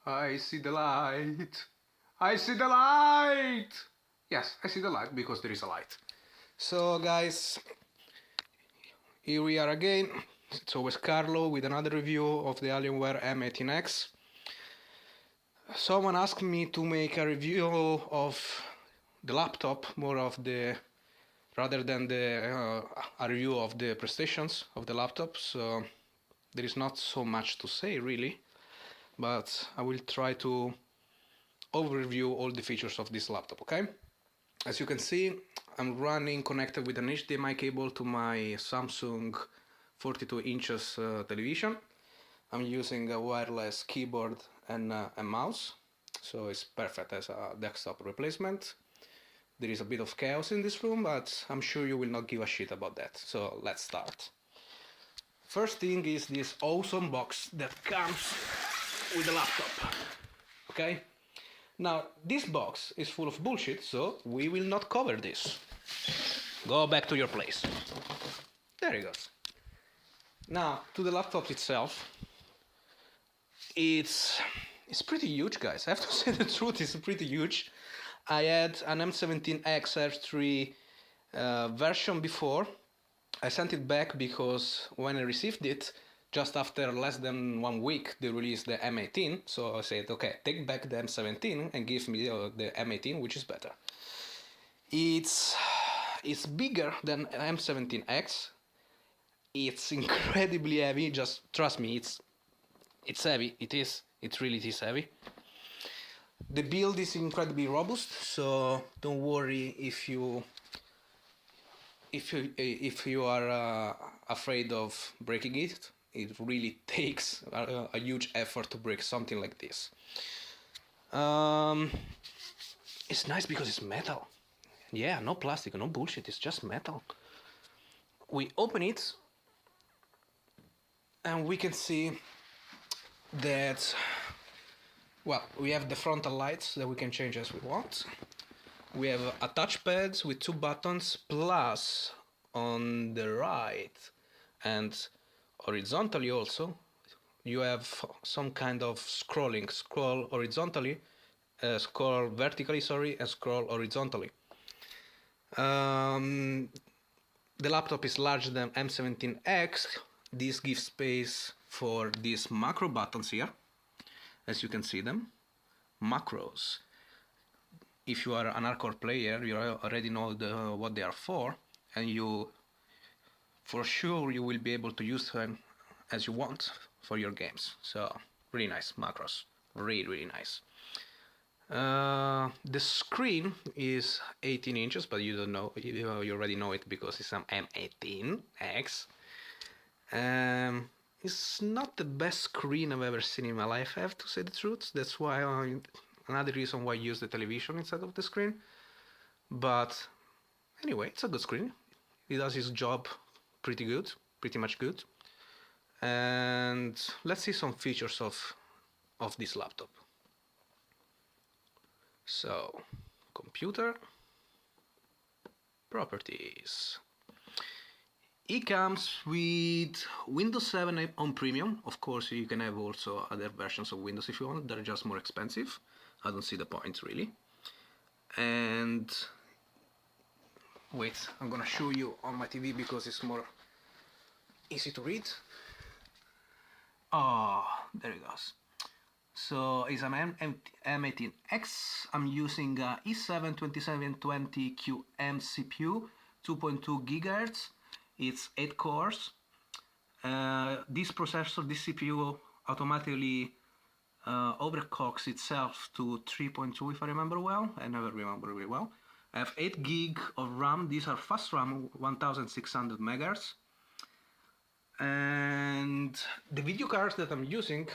I see the light. I see the light. Yes, I see the light because there is a light. So guys, here we are again. It's always Carlo with another review of the Alienware M18X. Someone asked me to make a review of the laptop, more of the rather than a review of the prestations of the laptop. So there is not so much to say really, but I will try to overview all the features of this laptop. Okay, as you can see, I'm running connected with an HDMI cable to my Samsung 42 inches television. I'm using a wireless keyboard and a mouse, so it's perfect as a desktop replacement. There is a bit of chaos in this room, but I'm sure you will not give a shit about that. So let's start. First thing is this awesome box that comes with the laptop. Okay? Now, this box is full of bullshit, so we will not cover this. Go back to your place. There it goes. Now, to the laptop itself. It's pretty huge, guys. I have to say the truth, it's pretty huge. I had an M17X R3 version before. I sent it back because when I received it, just after less than 1 week, they released the M18. So I said, okay, take back the M17 and give me the M18, which is better. It's bigger than M17X. It's incredibly heavy. Just trust me, it's heavy. It really is heavy. The build is incredibly robust, so don't worry if you are afraid of breaking it. It really takes a huge effort to break something like this. It's nice because it's metal. Yeah, no plastic, no bullshit. It's just metal. We open it, and we can see that, well, we have the frontal lights that we can change as we want. We have a touchpad with 2 buttons, plus on the right and horizontally also you have some kind of scrolling. Scroll horizontally, scroll vertically, sorry, and scroll horizontally. The laptop is larger than M17X. This gives space for these macro buttons here, as you can see them. Macros. If you are an hardcore player, you already know what they are for, and for sure you will be able to use them as you want for your games. So really nice macros, really nice. The screen is 18 inches, but you don't know, you already know it because it's an M18X. It's not the best screen I've ever seen in my life, I have to say the truth. That's why another reason why I use the television instead of the screen. But anyway, it's a good screen. It does its job pretty good, pretty much good. And let's see some features of this laptop. So, computer, properties. It comes with Windows 7 on Premium. Of course, you can have also other versions of Windows if you want. They're just more expensive. I don't see the point really. And wait, I'm gonna show you on my TV because it's more easy to read. Oh, there it goes. So it's an M18X. I'm using a i7-2720QM CPU, 2.2 GHz. It's 8 cores. This processor, this CPU, automatically overclocks itself to 3.2 if I remember well. I never remember really well. I have 8 gig of RAM. These are fast RAM, 1600 megahertz. And the video cards that I'm using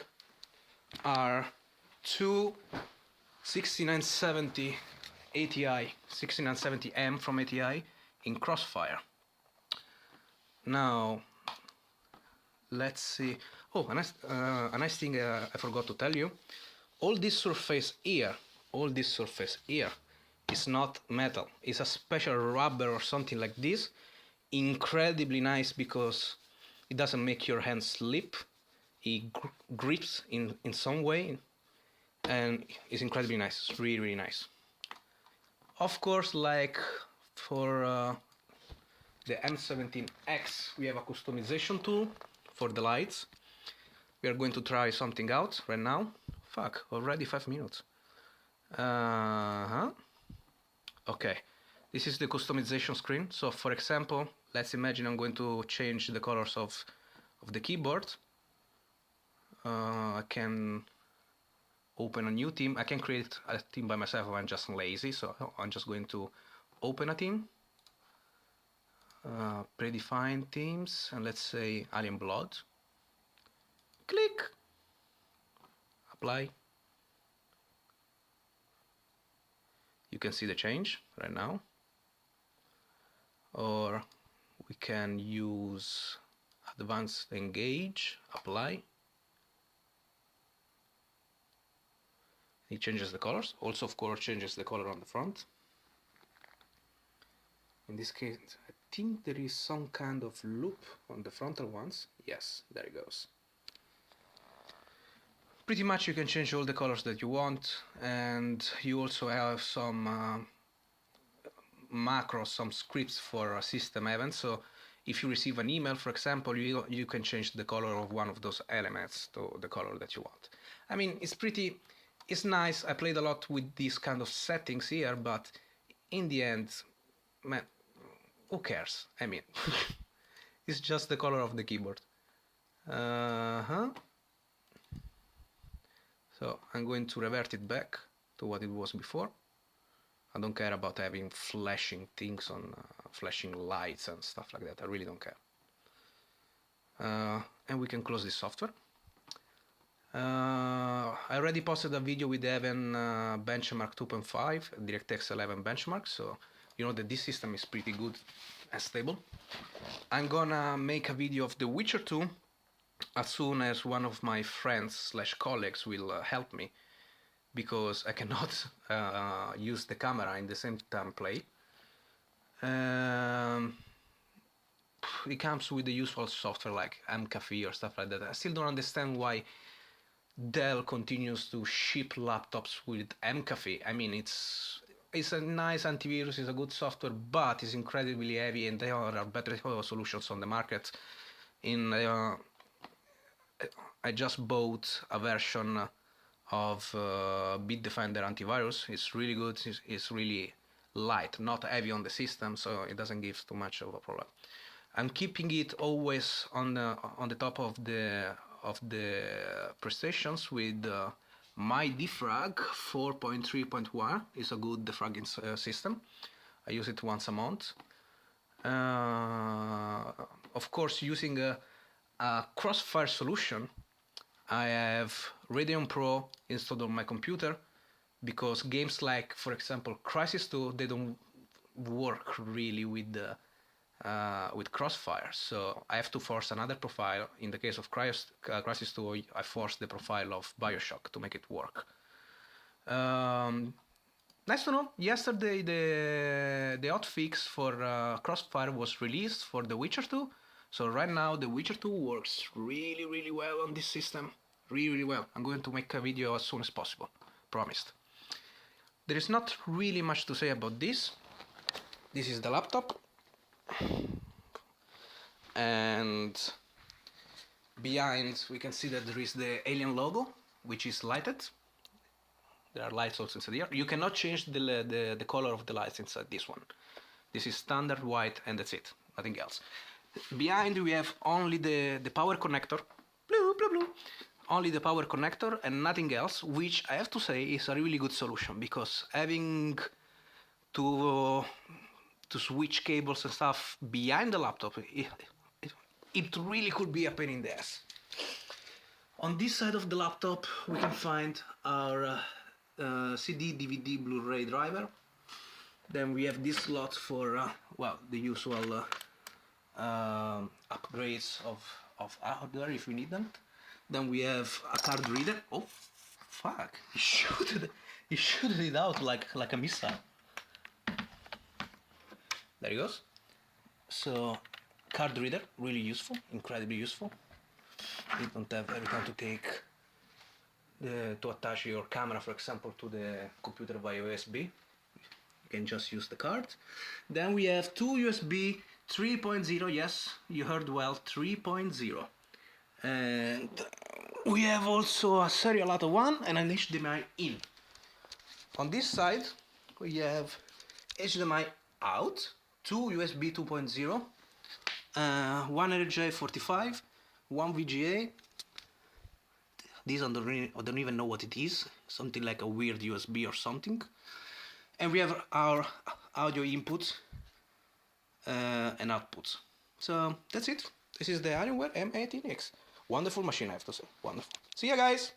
are two 6970 ATI, 6970M from ATI in Crossfire. Now, let's see. Oh, a nice thing I forgot to tell you. All this surface here is not metal. It's a special rubber or something like this. Incredibly nice because it doesn't make your hand slip. It grips in some way. and it's incredibly nice. It's really, really nice. Of course, like for the M17X, we have a customization tool for the lights. We are going to try something out right now. Fuck, already 5 minutes. Okay, this is the customization screen. So for example, let's imagine I'm going to change the colors of the keyboard. I can open a new team. I can create a team by myself if I'm just lazy, so I'm just going to open a team. Predefined teams, and let's say Alien Blood. Click. Apply. You can see the change right now. Or we can use Advanced Engage, apply. It changes the colors. Also, of course, changes the color on the front. In this case, I think there is some kind of loop on the frontal ones. Yes, there it goes. Pretty much you can change all the colors that you want, and you also have some macros, some scripts for system events. So if you receive an email, for example, you can change the color of one of those elements to the color that you want. I mean, it's nice. I played a lot with these kind of settings here, but in the end, man, who cares? I mean, it's just the color of the keyboard. So I'm going to revert it back to what it was before. I don't care about having flashing things on flashing lights and stuff like that. I really don't care. And we can close this software. I already posted a video with Evan benchmark 2.5 DirectX 11 benchmark, so you know that this system is pretty good and stable. I'm gonna make a video of The Witcher 2 as soon as one of my friends / colleagues will help me, because I cannot use the camera in the same time play. It comes with the usual software like MCAFE or stuff like that. I still don't understand why Dell continues to ship laptops with MCAFE. I mean, it's a nice antivirus, it's a good software, but it's incredibly heavy, and there are better solutions on the market. I just bought a version of Bitdefender antivirus. It's really good. It's really light, not heavy on the system, so it doesn't give too much of a problem. I'm keeping it always on the top of the prestations with my defrag 4.3.1. It's a good defragging system. I use it once a month. Of course, using a Crossfire solution, I have Radeon Pro installed on my computer, because games like, for example, Crysis 2, they don't work really with Crossfire. So I have to force another profile. In the case of Crysis 2, I forced the profile of Bioshock to make it work. Nice to know. Yesterday, the hotfix for Crossfire was released for The Witcher 2. So right now, The Witcher 2 works really, really well on this system. Really, really well. I'm going to make a video as soon as possible. Promised. There is not really much to say about this. This is the laptop. And behind, we can see that there is the Alien logo, which is lighted. There are lights also inside here. You cannot change the color of the lights inside this one. This is standard white, and that's it. Nothing else. Behind, we have only the power connector. Blue, blue, blue. Only the power connector and nothing else, which I have to say is a really good solution, because having to switch cables and stuff behind the laptop, it really could be a pain in the ass. On this side of the laptop, we can find our CD, DVD, Blu-ray driver. Then we have this slot for, the usual upgrades of hardware if we need them. Then we have a card reader. Oh, fuck! He shooted it out like a missile. There it goes. So, card reader, really useful, incredibly useful. You don't have every time to take to attach your camera, for example, to the computer via USB. You can just use the card. Then we have two USB 3.0, yes, you heard well, 3.0. And we have also a serial out one and an HDMI in. On this side, we have HDMI out, two USB 2.0, one RJ45, one VGA. These I don't even know what it is, something like a weird USB or something. And we have our audio inputs and outputs. So that's it. This is the Alienware M18X. Wonderful machine, I have to say. Wonderful. See ya, guys!